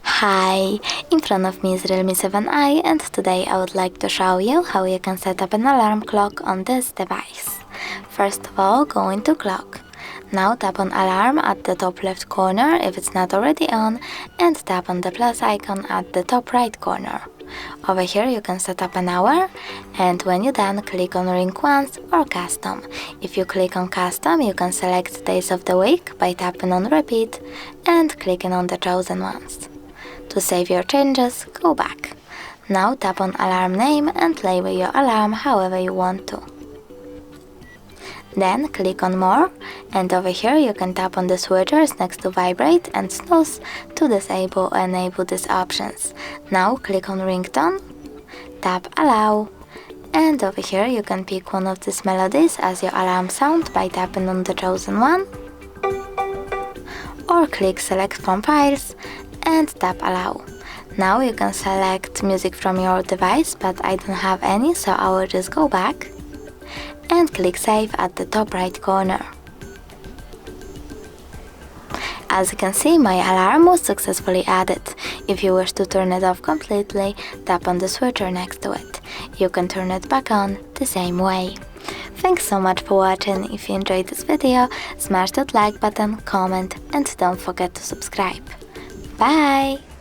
Hi, in front of me is Realme 7i, and today I would like to show you how you can set up an alarm clock on this device. First of all, go into clock. Now tap on alarm at the top left corner if it's not already on, and tap on the plus icon at the top right corner. Over here you can set up an hour, and when you're done, click on ring once or custom. If you click on custom, you can select days of the week by tapping on repeat and clicking on the chosen ones. To save your changes, go back. Now tap on alarm name and label your alarm however you want to. Then click on more, and over here you can tap on the switchers next to vibrate and snooze to disable or enable these options. Now click on ringtone, tap allow, and over here you can pick one of these melodies as your alarm sound by tapping on the chosen one, or click select from files and tap allow. Now you can select music from your device, but I don't have any, so I will just go back and click save at the top right corner. As you can see, my alarm was successfully added. If you wish to turn it off completely, tap on the switcher next to it. You can turn it back on the same way. Thanks so much for watching. If you enjoyed this video, smash that like button, comment, and don't forget to subscribe. Bye!